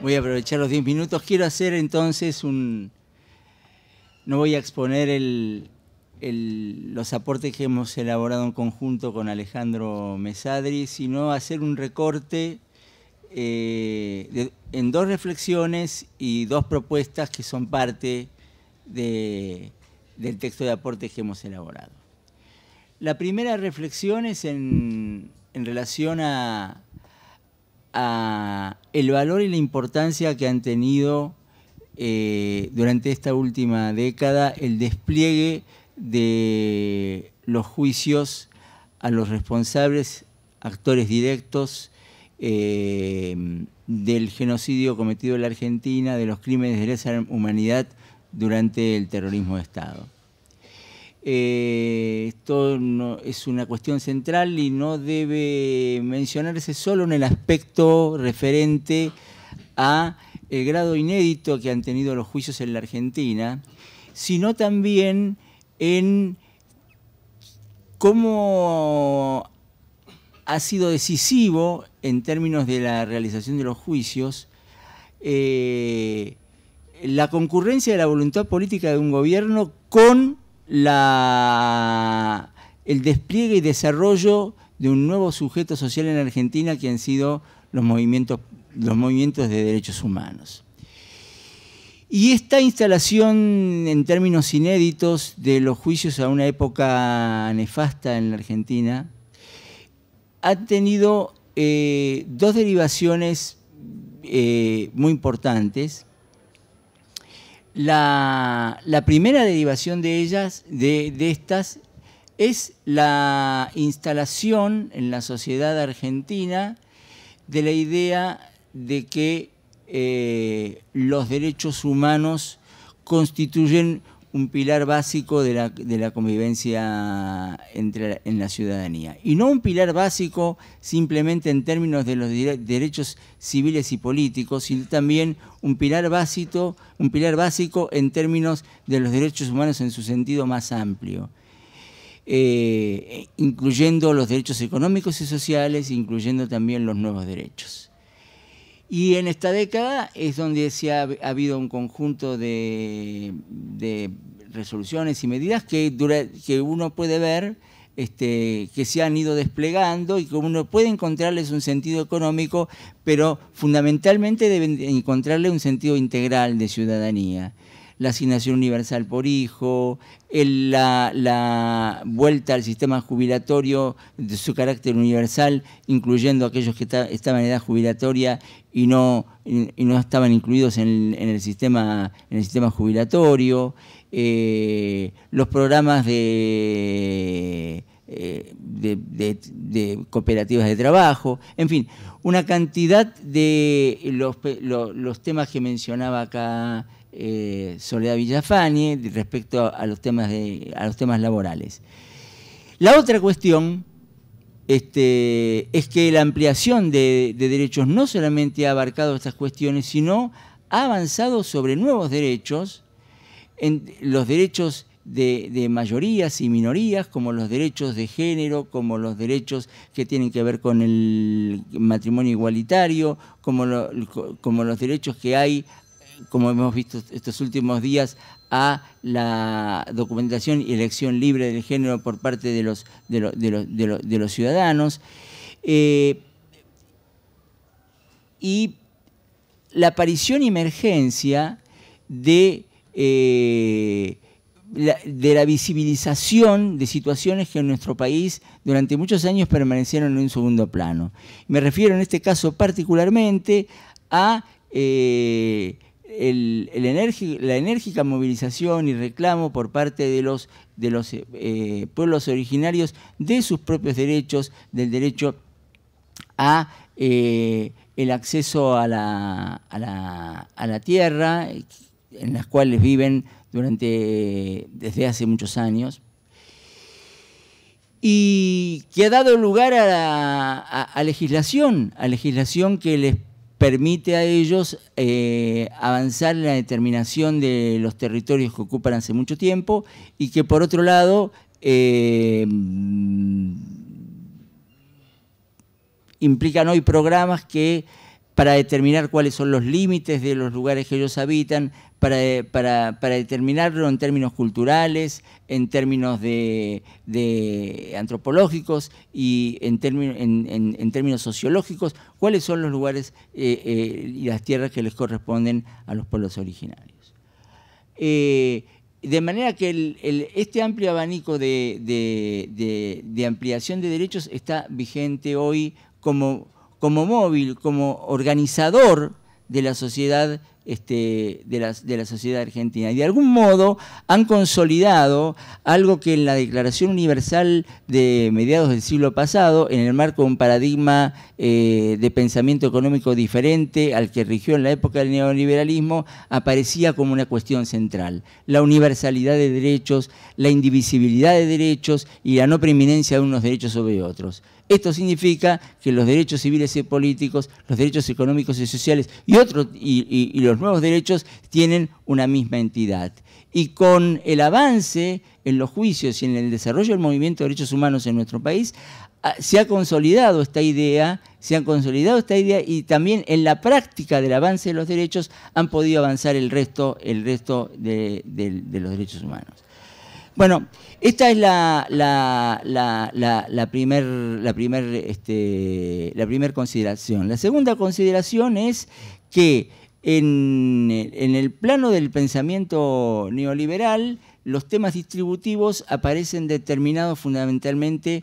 Voy a aprovechar los 10 minutos. Quiero hacer entonces no voy a exponer los aportes que hemos elaborado en conjunto con Alejandro Mesadri, sino hacer un recorte en dos reflexiones y dos propuestas que son parte del texto de aportes que hemos elaborado. La primera reflexión es en relación a el valor y la importancia que han tenido durante esta última década el despliegue de los juicios a los responsables, actores directos del genocidio cometido en la Argentina, de los crímenes de lesa humanidad durante el terrorismo de Estado. Esto es una cuestión central y no debe mencionarse solo en el aspecto referente a el grado inédito que han tenido los juicios en la Argentina, sino también en cómo ha sido decisivo en términos de la realización de los juicios la concurrencia de la voluntad política de un gobierno con el despliegue y desarrollo de un nuevo sujeto social en Argentina que han sido los movimientos de derechos humanos. Y esta instalación en términos inéditos de los juicios a una época nefasta en la Argentina ha tenido dos derivaciones muy importantes. La primera derivación de ellas, de estas, es la instalación en la sociedad argentina de la idea de que los derechos humanos constituyen un pilar básico de la convivencia en la ciudadanía. Y no un pilar básico simplemente en términos de los derechos civiles y políticos, sino también un pilar básico en términos de los derechos humanos en su sentido más amplio, incluyendo los derechos económicos y sociales, incluyendo también los nuevos derechos. Y en esta década es donde ha habido un conjunto de resoluciones y medidas que uno puede ver que se han ido desplegando y que uno puede encontrarles un sentido económico, pero fundamentalmente deben encontrarle un sentido integral de ciudadanía. La asignación universal por hijo, la vuelta al sistema jubilatorio de su carácter universal, incluyendo aquellos que estaban en edad jubilatoria y no estaban incluidos en el sistema jubilatorio, los programas de cooperativas de trabajo, en fin, una cantidad de los temas que mencionaba acá Soledad Villafañe respecto a los temas laborales. La otra cuestión es que la ampliación de derechos no solamente ha abarcado estas cuestiones, sino ha avanzado sobre nuevos derechos, los derechos de mayorías y minorías, como los derechos de género, como los derechos que tienen que ver con el matrimonio igualitario, como los derechos que hay, como hemos visto estos últimos días, a la documentación y elección libre del género por parte de los ciudadanos, y la aparición y emergencia de la visibilización de situaciones que en nuestro país durante muchos años permanecieron en un segundo plano. Me refiero en este caso particularmente a la enérgica movilización y reclamo por parte de los pueblos originarios de sus propios derechos, del derecho a el acceso a la tierra, en las cuales viven desde hace muchos años, y que ha dado lugar a legislación que les permite a ellos avanzar en la determinación de los territorios que ocupan hace mucho tiempo y que, por otro lado, implican hoy programas que para determinar cuáles son los límites de los lugares que ellos habitan, para determinarlo en términos culturales, en términos de antropológicos y en términos sociológicos, cuáles son los lugares y las tierras que les corresponden a los pueblos originarios. De manera que este amplio abanico de ampliación de derechos está vigente hoy como móvil, como organizador de la sociedad, de la sociedad argentina. Y de algún modo han consolidado algo que en la Declaración Universal de mediados del siglo pasado, en el marco de un paradigma de pensamiento económico diferente al que rigió en la época del neoliberalismo, aparecía como una cuestión central: la universalidad de derechos, la indivisibilidad de derechos y la no preeminencia de unos derechos sobre otros. Esto significa que los derechos civiles y políticos, los derechos económicos y sociales y los nuevos derechos tienen una misma entidad. Y con el avance en los juicios y en el desarrollo del movimiento de derechos humanos en nuestro país, se ha consolidado esta idea, y también en la práctica del avance de los derechos han podido avanzar el resto de los derechos humanos. Bueno, esta es la primer consideración. La segunda consideración es que en el plano del pensamiento neoliberal, los temas distributivos aparecen determinados fundamentalmente,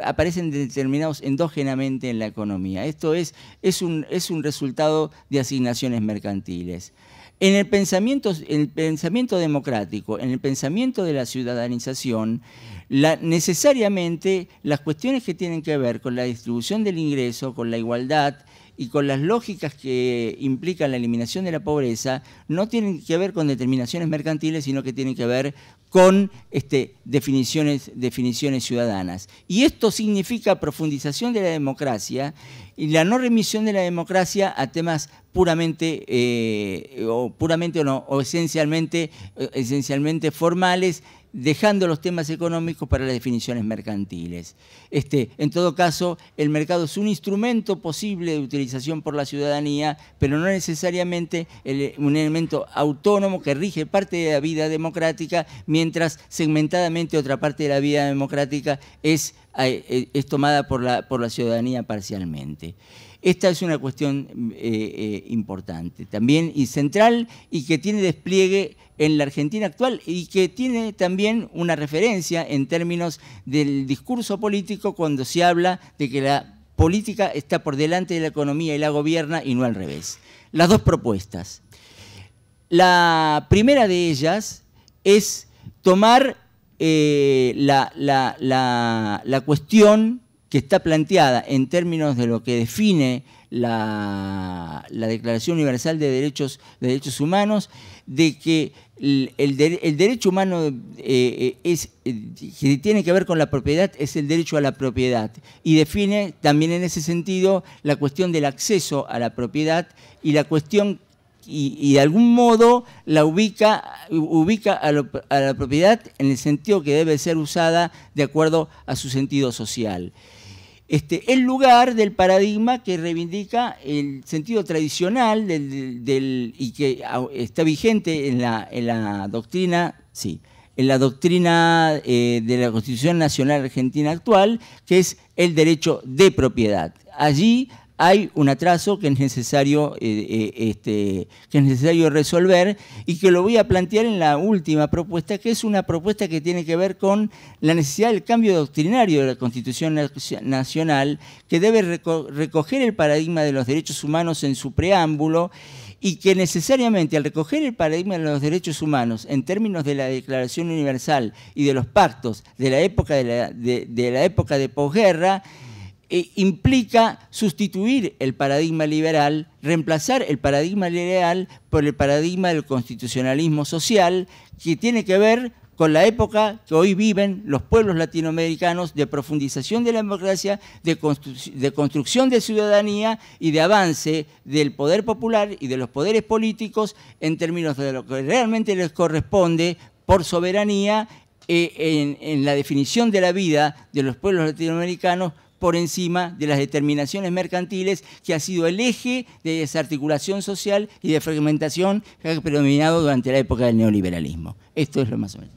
aparecen determinados endógenamente en la economía. Esto es un resultado de asignaciones mercantiles. En el pensamiento democrático, en el pensamiento de la ciudadanización, necesariamente las cuestiones que tienen que ver con la distribución del ingreso, con la igualdad y con las lógicas que implican la eliminación de la pobreza, no tienen que ver con determinaciones mercantiles, sino que tienen que ver con definiciones ciudadanas. Y esto significa profundización de la democracia y la no remisión de la democracia a temas esencialmente formales, dejando los temas económicos para las definiciones mercantiles. En todo caso, el mercado es un instrumento posible de utilización por la ciudadanía, pero no necesariamente un elemento autónomo que rige parte de la vida democrática, mientras segmentadamente otra parte de la vida democrática es tomada por la ciudadanía parcialmente. Esta es una cuestión importante también y central, y que tiene despliegue en la Argentina actual y que tiene también una referencia en términos del discurso político cuando se habla de que la política está por delante de la economía y la gobierna y no al revés. Las dos propuestas. La primera de ellas es tomar la cuestión que está planteada en términos de lo que define la Declaración Universal de Derechos Humanos, de que el derecho humano que tiene que ver con la propiedad es el derecho a la propiedad, y define también en ese sentido la cuestión del acceso a la propiedad y la cuestión y de algún modo la ubica a la propiedad en el sentido que debe ser usada de acuerdo a su sentido social. El lugar del paradigma que reivindica el sentido tradicional y que está vigente en la doctrina, de la Constitución Nacional Argentina actual, que es el derecho de propiedad. Allí hay un atraso que es necesario resolver, y que lo voy a plantear en la última propuesta, que es una propuesta que tiene que ver con la necesidad del cambio doctrinario de la Constitución Nacional, que debe recoger el paradigma de los derechos humanos en su preámbulo, y que necesariamente al recoger el paradigma de los derechos humanos en términos de la Declaración Universal y de los pactos de la época de posguerra, implica sustituir el paradigma liberal, reemplazar el paradigma liberal por el paradigma del constitucionalismo social, que tiene que ver con la época que hoy viven los pueblos latinoamericanos, de profundización de la democracia, de construcción de ciudadanía y de avance del poder popular y de los poderes políticos en términos de lo que realmente les corresponde por soberanía en la definición de la vida de los pueblos latinoamericanos por encima de las determinaciones mercantiles, que ha sido el eje de desarticulación social y de fragmentación que ha predominado durante la época del neoliberalismo. Esto es lo más o menos.